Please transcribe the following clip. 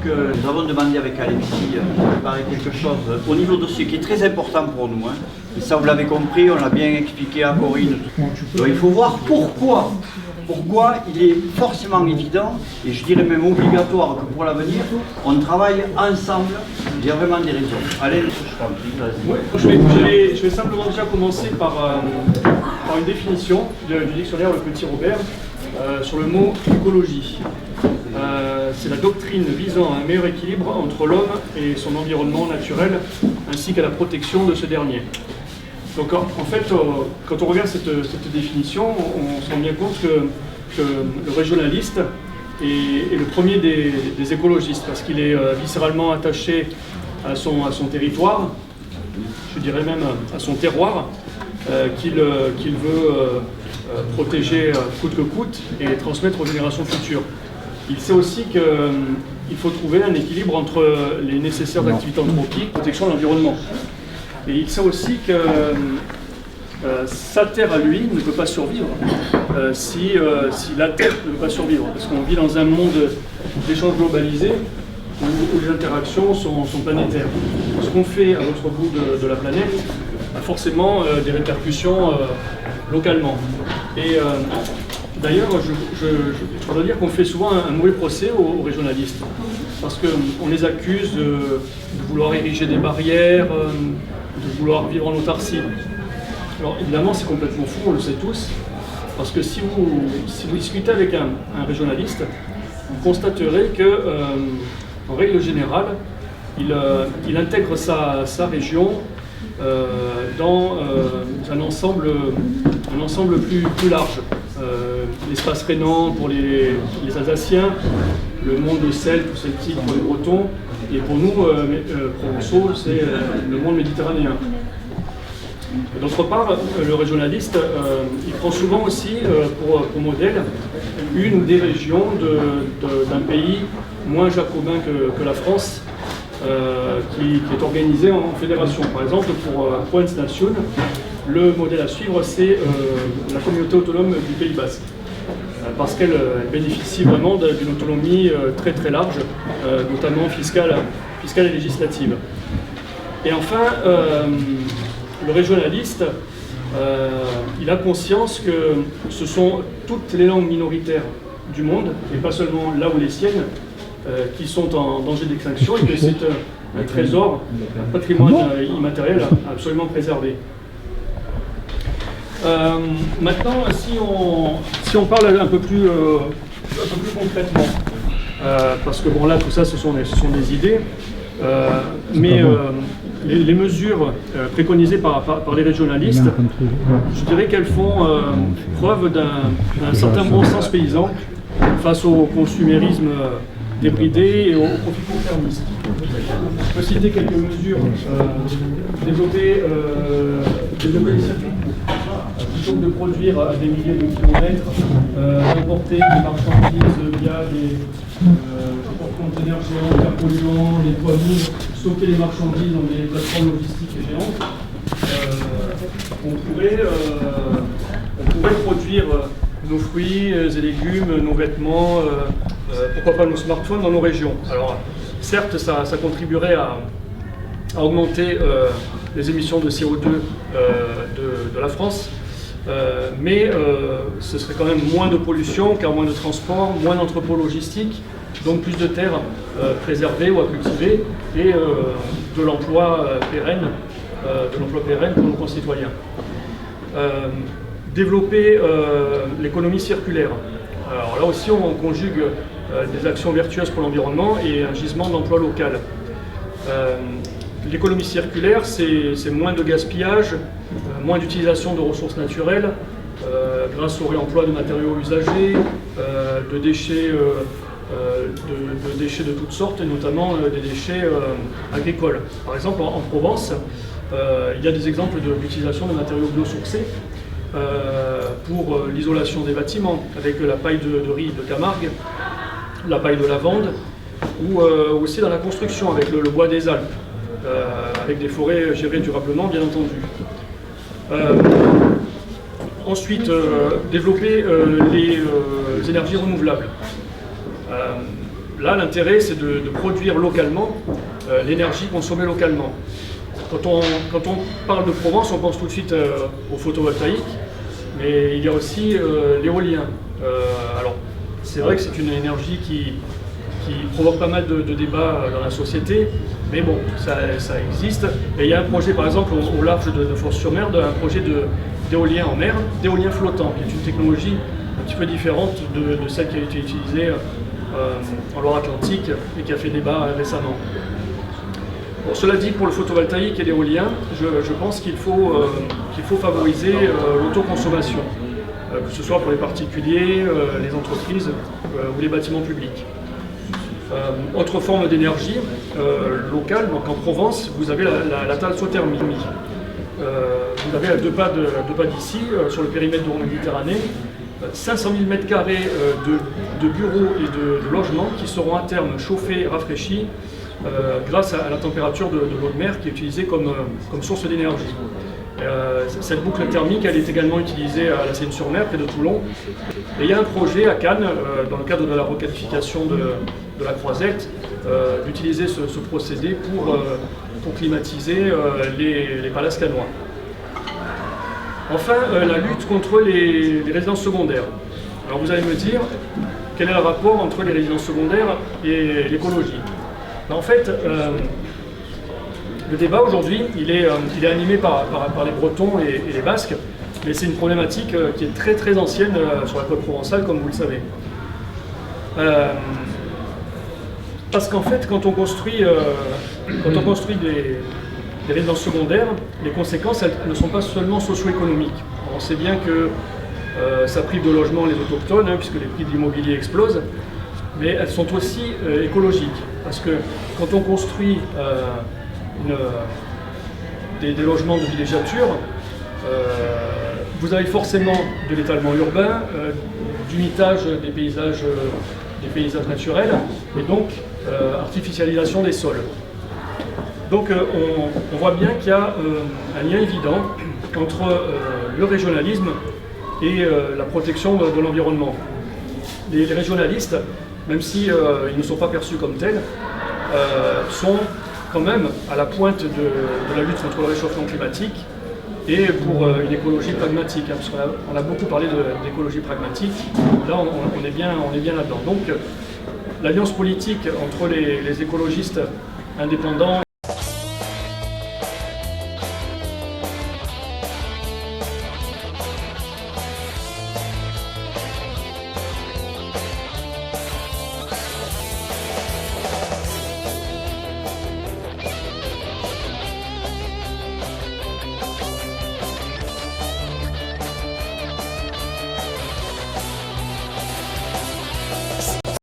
que nous avons demandé avec Alexis de préparer quelque chose au niveau dossier qui est très important pour nous. Et ça, vous l'avez compris, on l'a bien expliqué à Corinne. Donc, il faut voir pourquoi. Pourquoi il est forcément évident, et je dirais même obligatoire, que pour l'avenir, on travaille ensemble. Il y a vraiment des raisons. Allez, je t'en prie, vas-y. Ouais, je vais simplement déjà commencer par une définition du dictionnaire Le Petit Robert sur le mot écologie. C'est la doctrine visant à un meilleur équilibre entre l'homme et son environnement naturel, ainsi qu'à la protection de ce dernier. Donc en fait, quand on regarde cette définition, on se rend bien compte que le régionaliste est le premier des écologistes, parce qu'il est viscéralement attaché à son territoire, je dirais même à son terroir, qu'il veut protéger coûte que coûte et transmettre aux générations futures. Il sait aussi qu'il faut trouver un équilibre entre les nécessaires activités anthropiques, protection de l'environnement. Et il sait aussi que sa terre à lui ne peut pas survivre si la terre ne peut pas survivre. Parce qu'on vit dans un monde d'échanges globalisés où les interactions sont planétaires. Ce qu'on fait à l'autre bout de la planète a forcément des répercussions localement. Et d'ailleurs, je dois dire qu'on fait souvent un mauvais procès aux régionalistes. Parce qu'on les accuse de vouloir ériger des barrières, de vouloir vivre en autarcie. Alors évidemment c'est complètement fou, on le sait tous, parce que si vous discutez avec un régionaliste, vous constaterez que, en règle générale, il intègre sa région dans un ensemble plus large. L'espace rhénan pour les Alsaciens, le monde celte ou celtique pour les Bretons, et pour nous, provençaux, c'est le monde méditerranéen. D'autre part, le régionaliste, il prend souvent aussi pour modèle une ou des régions d'un pays moins jacobin que la France, qui est organisé en fédération. Par exemple, pour Provence-Nation, le modèle à suivre, c'est la communauté autonome du Pays Basque, parce qu'elle bénéficie vraiment d'une autonomie très très large, notamment fiscale et législative. Et enfin, le régionaliste, il a conscience que ce sont toutes les langues minoritaires du monde, et pas seulement là où les siennes, qui sont en danger d'extinction, et que c'est un trésor, un patrimoine immatériel absolument préservé. Maintenant, si on parle un peu plus concrètement, parce que bon là tout ça ce sont des idées, mais les mesures préconisées par les régionalistes, je dirais qu'elles font preuve d'un certain bon sens paysan face au consumérisme débridé et au profit court-termiste. Je peux citer quelques mesures. Développer les circuits plutôt que de produire à des milliers de kilomètres, d'importer des marchandises via des porte-conteneurs géants, hyper polluants, des poids lourds, stocker les marchandises dans des plateformes logistiques géantes. On pourrait produire nos fruits et légumes, nos vêtements, pourquoi pas nos smartphones dans nos régions. Alors, certes, ça contribuerait à augmenter les émissions de CO2 de la France, mais ce serait quand même moins de pollution, car moins de transport, moins d'entrepôts logistiques, donc plus de terres préservées ou à cultiver, et de l'emploi pérenne pour nos concitoyens. Développer l'économie circulaire. Alors là aussi, on conjugue des actions vertueuses pour l'environnement et un gisement d'emploi local. L'économie circulaire, c'est moins de gaspillage, moins d'utilisation de ressources naturelles, grâce au réemploi de matériaux usagés, de déchets de toutes sortes, et notamment des déchets agricoles. Par exemple, en Provence, il y a des exemples d'utilisation de matériaux biosourcés pour l'isolation des bâtiments, avec la paille de riz de Camargue, la paille de lavande, ou aussi dans la construction, avec le bois des Alpes, avec des forêts gérées durablement, bien entendu. Ensuite, développer les énergies renouvelables. là, l'intérêt, c'est de produire localement l'énergie consommée localement. Quand on parle de Provence, on pense tout de suite au photovoltaïque, mais il y a aussi l'éolien. Alors, c'est vrai que c'est une énergie qui provoque pas mal de débats dans la société, mais bon, ça existe. Et il y a un projet, par exemple, au large de Fos-sur-Mer, un projet d'éolien en mer, d'éolien flottant, qui est une technologie un petit peu différente de celle qui a été utilisée en Loire-Atlantique et qui a fait débat récemment. Bon, cela dit, pour le photovoltaïque et l'éolien, je pense qu'il faut favoriser l'autoconsommation, que ce soit pour les particuliers, les entreprises ou les bâtiments publics. Autre forme d'énergie locale, donc en Provence, vous avez la thalassothermie. Vous avez à deux pas d'ici, sur le périmètre de Méditerranée, 500 000 m² de bureaux et de logements qui seront à terme chauffés et rafraîchis grâce à la température de l'eau de mer qui est utilisée comme source d'énergie. Cette boucle thermique, elle est également utilisée à la Seine-sur-Mer, près de Toulon. Et il y a un projet à Cannes, dans le cadre de la requalification de la Croisette, d'utiliser ce procédé pour climatiser les palaces cannois. Enfin, la lutte contre les résidences secondaires. Alors vous allez me dire, quel est le rapport entre les résidences secondaires et l'écologie? En fait, le débat aujourd'hui, il est animé par les Bretons et les Basques, mais c'est une problématique qui est très très ancienne sur la côte provençale, comme vous le savez. Parce qu'en fait, quand on construit des résidences secondaires, les conséquences, elles ne sont pas seulement socio-économiques. On sait bien que ça prive de logement les autochtones, puisque les prix de l'immobilier explosent, mais elles sont aussi écologiques. Parce que quand on construit des logements de villégiature, vous avez forcément de l'étalement urbain, du mitage des paysages naturels, et donc artificialisation des sols. Donc on voit bien qu'il y a un lien évident entre le régionalisme et la protection de l'environnement. Les régionalistes, même si ils ne sont pas perçus comme tels, sont quand même à la pointe de la lutte contre le réchauffement climatique et pour une écologie pragmatique, parce qu'on a beaucoup parlé d'écologie pragmatique, là on est bien là-dedans. Donc l'alliance politique entre les écologistes indépendants